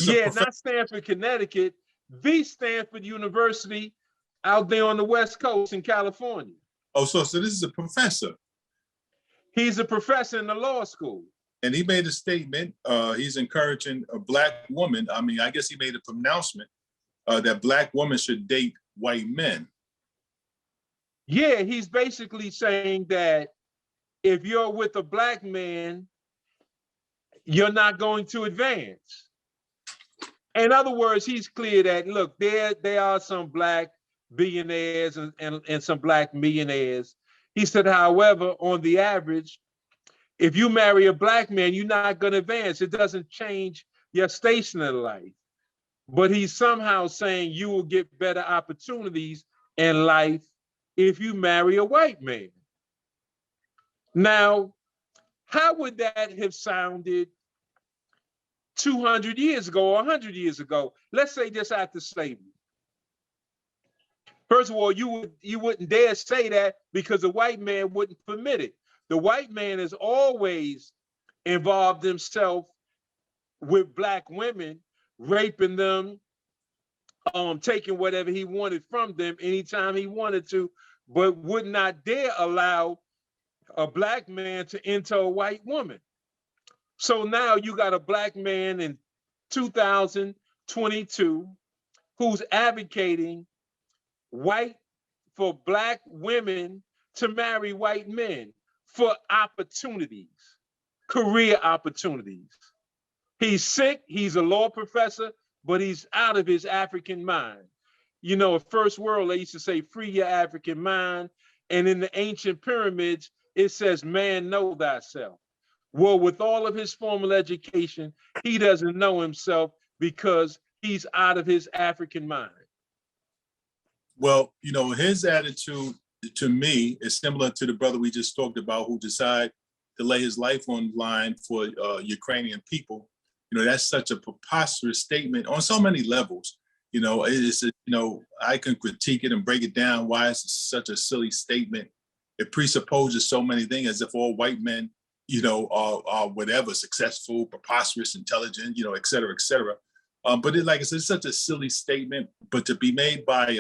Yeah, not Stanford, Connecticut, the Stanford University out there on the West Coast in California. Oh, so this is a professor. He's a professor in the law school. And he made a statement, he's encouraging a Black woman. I mean, I guess he made a pronouncement that Black women should date white men. Yeah, he's basically saying that if you're with a Black man, you're not going to advance. In other words, he's clear that, look, there are some Black billionaires and some Black millionaires. He said, however, on the average, If you marry a black man, you're not going to advance. It doesn't change your station in life. But he's somehow saying you will get better opportunities in life if you marry a white man. Now, how would that have sounded 200 years ago or 100 years ago? Let's say just after slavery. First of all, you wouldn't dare say that because the white man wouldn't permit it. The white man has always involved himself with black women, raping them, taking whatever he wanted from them anytime he wanted to, but would not dare allow a black man to enter a white woman. So now you got a black man in 2022 who's advocating for black women to marry white men for opportunities, career opportunities. He's sick, he's a law professor, but he's out of his African mind. You know, first world, they used to say, free your African mind. And in the ancient pyramids, it says, man, know thyself. Well, with all of his formal education, he doesn't know himself because he's out of his African mind. Well, you know, his attitude to me is similar to the brother we just talked about who decided to lay his life on the line for Ukrainian people. You know, that's such a preposterous statement on so many levels. You know, it's, you know, I can critique it and break it down why it's such a silly statement. It presupposes so many things as if all white men, you know, are whatever, successful, preposterous, intelligent, you know, et cetera, et cetera. But like I said, it's such a silly statement, but to be made by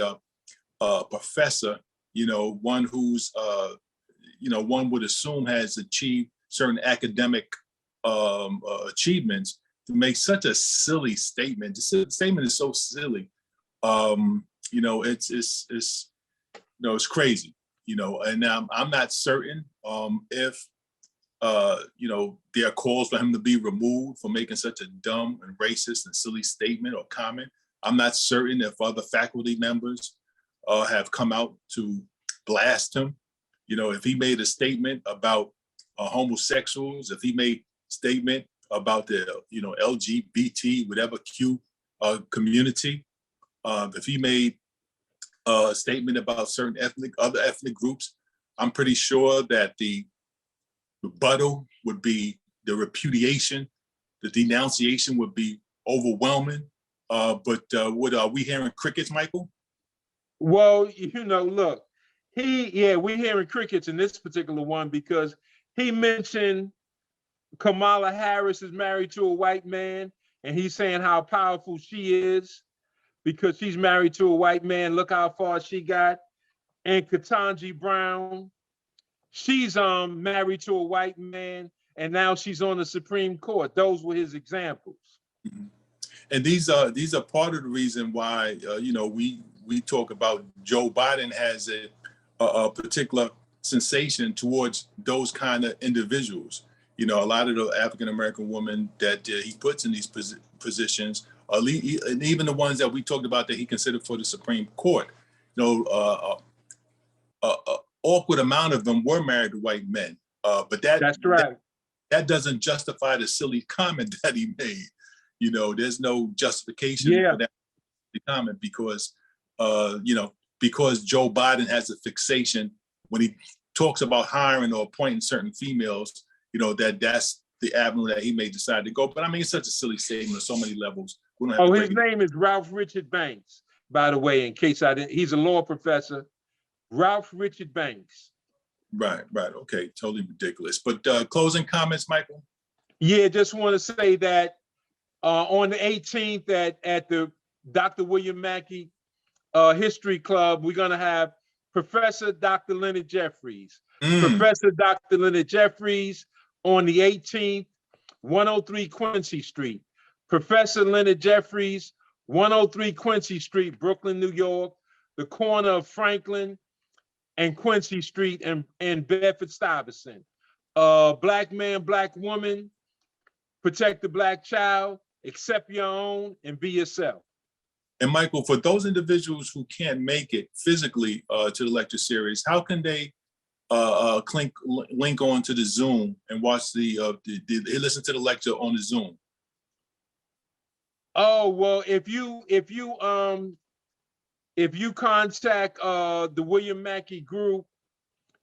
a professor, you know, one who's, you know, one would assume has achieved certain academic achievements, to make such a silly statement. The statement is so silly. You know, it's you know, it's crazy. You know, and I'm not certain if you know, there are calls for him to be removed for making such a dumb and racist and silly statement or comment. I'm not certain if other faculty members have come out to blast him. You know, if he made a statement about homosexuals, if he made a statement about the, you know, LGBT, whatever Q community, if he made a statement about certain other ethnic groups, I'm pretty sure that the rebuttal would be, the repudiation, the denunciation would be overwhelming. But what are we hearing crickets, Michael? Well, you know, look, we're hearing crickets in this particular one because he mentioned Kamala Harris is married to a white man, and he's saying how powerful she is because she's married to a white man. Look how far she got. And Ketanji Brown, she's married to a white man, and now she's on the Supreme Court. Those were his examples. Mm-hmm. And these are part of the reason why you know, we talk about Joe Biden has a particular sensation towards those kind of individuals. You know, a lot of the African-American women that he puts in these positions, and even the ones that we talked about that he considered for the Supreme Court, you know, awkward amount of them were married to white men. But that's right. That doesn't justify the silly comment that he made. You know, there's no justification for that comment because, you know, because Joe Biden has a fixation when he talks about hiring or appointing certain females, you know, that's the avenue that he may decide to go. But I mean, it's such a silly statement on so many levels. We don't have his name is Ralph Richard Banks, by the way, in case I didn't, he's a law professor. Ralph Richard Banks. Right. Okay, totally ridiculous. But closing comments, Michael? Yeah, just want to say that on the 18th at the Dr. William Mackey History Club, we're going to have Professor Dr. Leonard Jeffries. Professor Dr. Leonard Jeffries on the 18th, 103 Quincy Street. Professor Leonard Jeffries, 103 Quincy Street, Brooklyn, New York, the corner of Franklin and Quincy Street and Bedford-Stuyvesant. Black man, black woman, protect the black child, accept your own, and be yourself. And Michael, for those individuals who can't make it physically to the lecture series, how can they link on to the Zoom and watch listen to the lecture on the Zoom. Oh, well, if you contact the William Mackey group,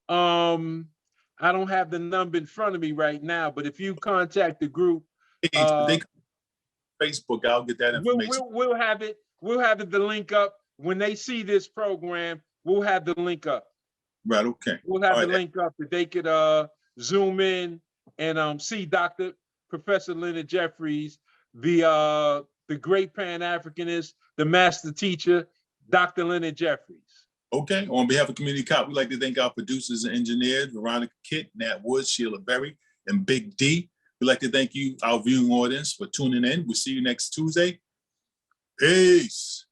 I don't have the number in front of me right now, but if you contact the group, They Facebook, I'll get that information. we'll have it. We'll have the link up when they see this program. We'll have the link up. Right. Okay. We'll have the link up that they could zoom in and see Professor Leonard Jeffries, the great Pan-Africanist, the master teacher, Dr. Leonard Jeffries. Okay. On behalf of Community Cop, we'd like to thank our producers and engineers, Veronica Kitt, Nat Woods, Sheila Berry, and Big D. We'd like to thank you, our viewing audience, for tuning in. We'll see you next Tuesday. Peace.